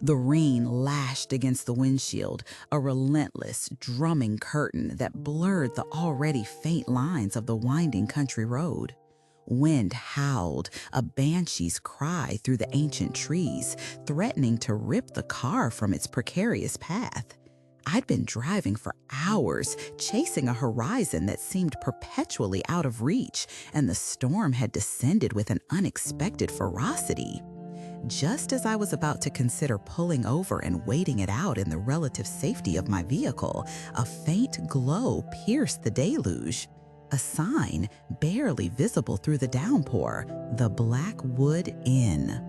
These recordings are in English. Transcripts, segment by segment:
The rain lashed against the windshield, a relentless, drumming curtain that blurred the already faint lines of the winding country road. Wind howled, a banshee's cry through the ancient trees, threatening to rip the car from its precarious path. I'd been driving for hours, chasing a horizon that seemed perpetually out of reach, and the storm had descended with an unexpected ferocity. Just as I was about to consider pulling over and waiting it out in the relative safety of my vehicle, a faint glow pierced the deluge. A sign, barely visible through the downpour, the Blackwood Inn.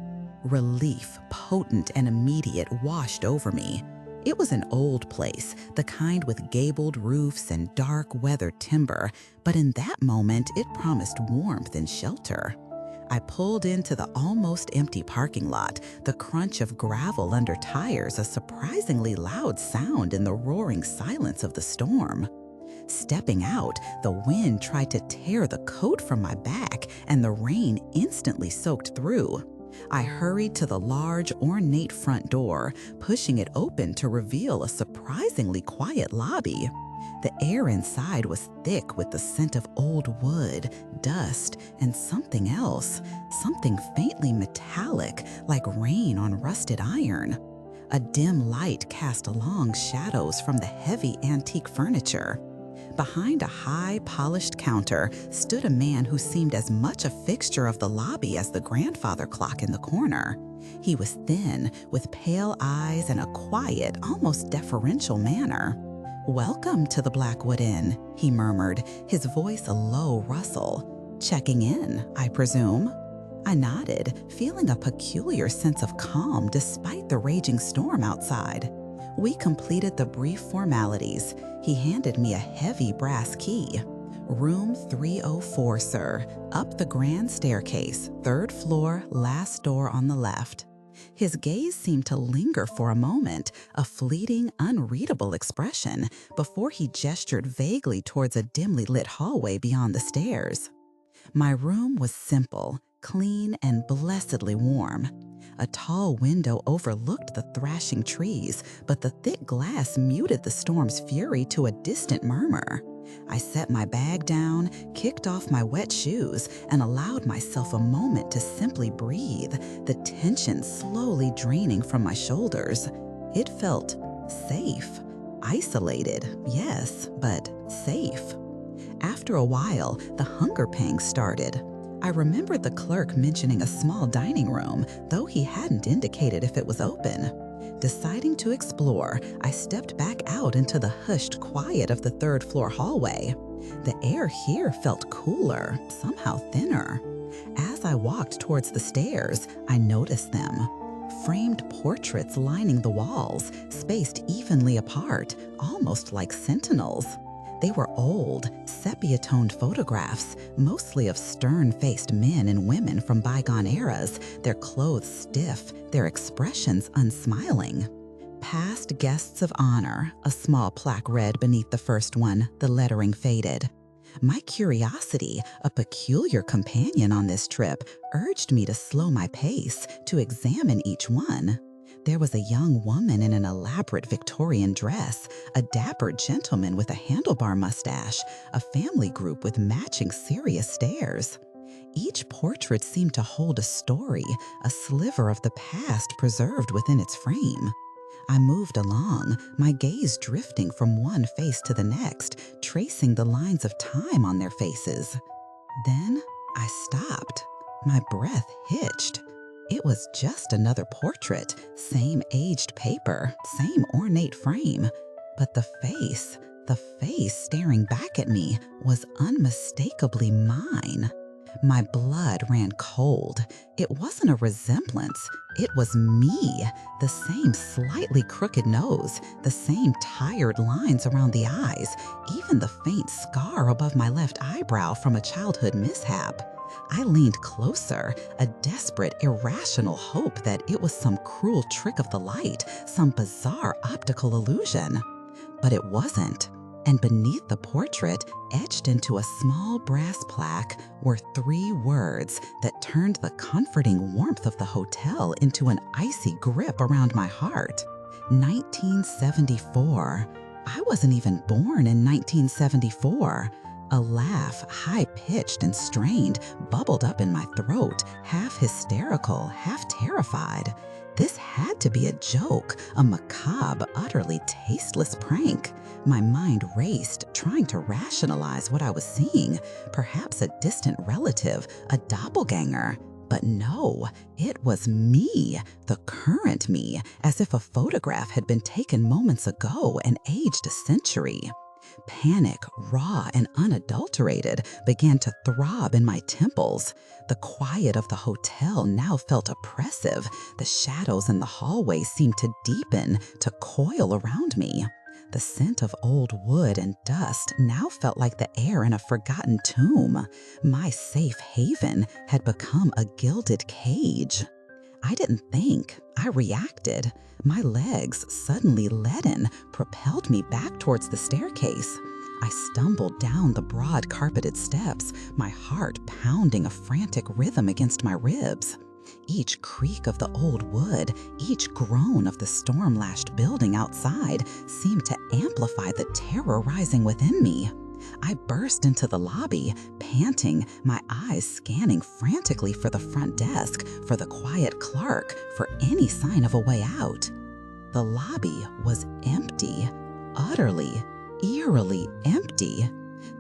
Relief, potent and immediate, washed over me. It was an old place, the kind with gabled roofs and dark weathered timber, but in that moment it promised warmth and shelter. I pulled into the almost empty parking lot, the crunch of gravel under tires a surprisingly loud sound in the roaring silence of the storm. Stepping out, the wind tried to tear the coat from my back, and the rain instantly soaked through. I hurried to the large, ornate front door, pushing it open to reveal a surprisingly quiet lobby. The air inside was thick with the scent of old wood, dust, and something else, something faintly metallic, like rain on rusted iron. A dim light cast long shadows from the heavy antique furniture. Behind a high, polished counter stood a man who seemed as much a fixture of the lobby as the grandfather clock in the corner. He was thin, with pale eyes and a quiet, almost deferential manner. "Welcome to the Blackwood Inn," he murmured, his voice a low rustle. "Checking in, I presume?" I nodded, feeling a peculiar sense of calm despite the raging storm outside. We completed the brief formalities. He handed me a heavy brass key. "Room 304, sir. Up the grand staircase, 3rd floor, last door on the left." His gaze seemed to linger for a moment, a fleeting, unreadable expression, before he gestured vaguely towards a dimly lit hallway beyond the stairs. My room was simple, clean, and blessedly warm. A tall window overlooked the thrashing trees, but the thick glass muted the storm's fury to a distant murmur. I set my bag down, kicked off my wet shoes, and allowed myself a moment to simply breathe, the tension slowly draining from my shoulders. It felt safe. Isolated, yes, but safe. After a while, the hunger pangs started. I remembered the clerk mentioning a small dining room, though he hadn't indicated if it was open. Deciding to explore, I stepped back out into the hushed quiet of the 3rd floor hallway. The air here felt cooler, somehow thinner. As I walked towards the stairs, I noticed them. Framed portraits lining the walls, spaced evenly apart, almost like sentinels. They were old, sepia-toned photographs, mostly of stern-faced men and women from bygone eras, their clothes stiff, their expressions unsmiling. "Past guests of honor," a small plaque read beneath the first one, the lettering faded. My curiosity, a peculiar companion on this trip, urged me to slow my pace, to examine each one. There was a young woman in an elaborate Victorian dress, a dapper gentleman with a handlebar mustache, a family group with matching serious stares. Each portrait seemed to hold a story, a sliver of the past preserved within its frame. I moved along, my gaze drifting from one face to the next, tracing the lines of time on their faces. Then I stopped. My breath hitched. It was just another portrait, same aged paper, same ornate frame. But the face staring back at me, was unmistakably mine. My blood ran cold. It wasn't a resemblance. It was me. The same slightly crooked nose, the same tired lines around the eyes, even the faint scar above my left eyebrow from a childhood mishap. I leaned closer, a desperate, irrational hope that it was some cruel trick of the light, some bizarre optical illusion. But it wasn't. and beneath the portrait, etched into a small brass plaque, were 3 words that turned the comforting warmth of the hotel into an icy grip around my heart. 1974. I wasn't even born in 1974. A laugh, high-pitched and strained, bubbled up in my throat, half hysterical, half terrified. This had to be a joke, a macabre, utterly tasteless prank. My mind raced, trying to rationalize what I was seeing, perhaps a distant relative, a doppelganger. But no, it was me, the current me, as if a photograph had been taken moments ago and aged a century. Panic, raw and unadulterated, began to throb in my temples. The quiet of the hotel now felt oppressive. The shadows in the hallway seemed to deepen, to coil around me. The scent of old wood and dust now felt like the air in a forgotten tomb. My safe haven had become a gilded cage. I didn't think, I reacted. My legs, suddenly leaden, propelled me back towards the staircase. I stumbled down the broad carpeted steps, my heart pounding a frantic rhythm against my ribs. Each creak of the old wood, each groan of the storm-lashed building outside seemed to amplify the terror rising within me. I burst into the lobby, panting, my eyes scanning frantically for the front desk, for the quiet clerk, for any sign of a way out. The lobby was empty, utterly, eerily empty.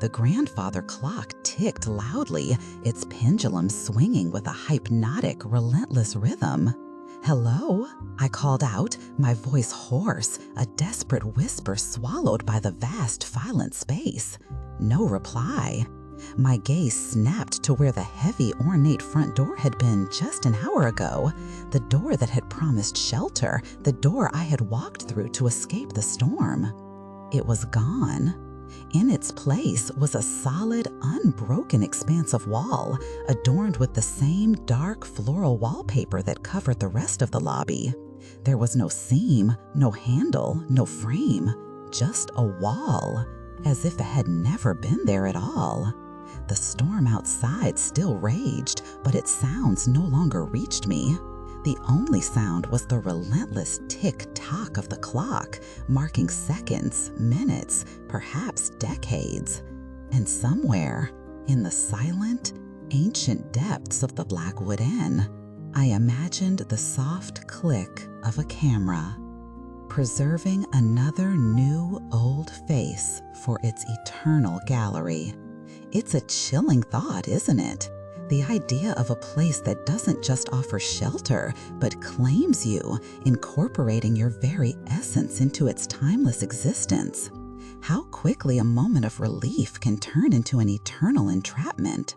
The grandfather clock ticked loudly, its pendulum swinging with a hypnotic, relentless rhythm. "Hello?" I called out, my voice hoarse, a desperate whisper swallowed by the vast, silent space. No reply. My gaze snapped to where the heavy, ornate front door had been just an hour ago, the door that had promised shelter, the door I had walked through to escape the storm. It was gone. In its place was a solid, unbroken expanse of wall, adorned with the same dark floral wallpaper that covered the rest of the lobby. There was no seam, no handle, no frame, just a wall, as if it had never been there at all. The storm outside still raged, but its sounds no longer reached me. The only sound was the relentless tick-tock of the clock, marking seconds, minutes, perhaps decades. And somewhere, in the silent, ancient depths of the Blackwood Inn, I imagined the soft click of a camera, preserving another new old face for its eternal gallery. It's a chilling thought, isn't it? The idea of a place that doesn't just offer shelter, but claims you, incorporating your very essence into its timeless existence. How quickly a moment of relief can turn into an eternal entrapment.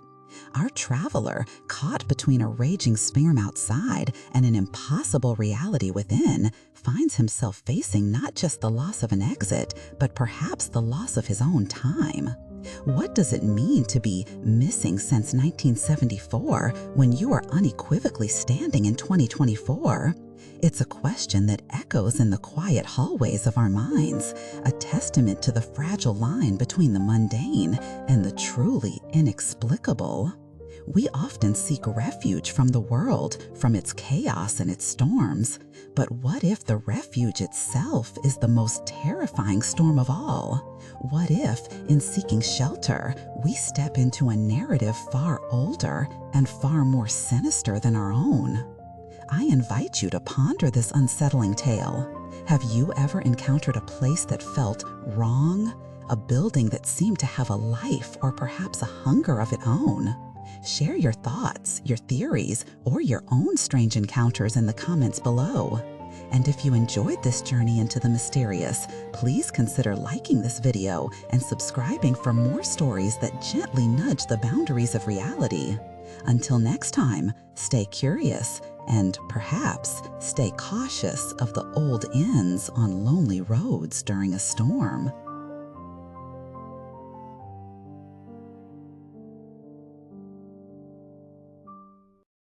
Our traveler, caught between a raging storm outside and an impossible reality within, finds himself facing not just the loss of an exit, but perhaps the loss of his own time. What does it mean to be missing since 1974 when you are unequivocally standing in 2024? It's a question that echoes in the quiet hallways of our minds, a testament to the fragile line between the mundane and the truly inexplicable. We often seek refuge from the world, from its chaos and its storms. But what if the refuge itself is the most terrifying storm of all? What if, in seeking shelter, we step into a narrative far older and far more sinister than our own? I invite you to ponder this unsettling tale. Have you ever encountered a place that felt wrong? A building that seemed to have a life or perhaps a hunger of its own? Share your thoughts, your theories, or your own strange encounters in the comments below. And if you enjoyed this journey into the mysterious, please consider liking this video and subscribing for more stories that gently nudge the boundaries of reality. Until next time, stay curious and perhaps stay cautious of the old inns on lonely roads during a storm.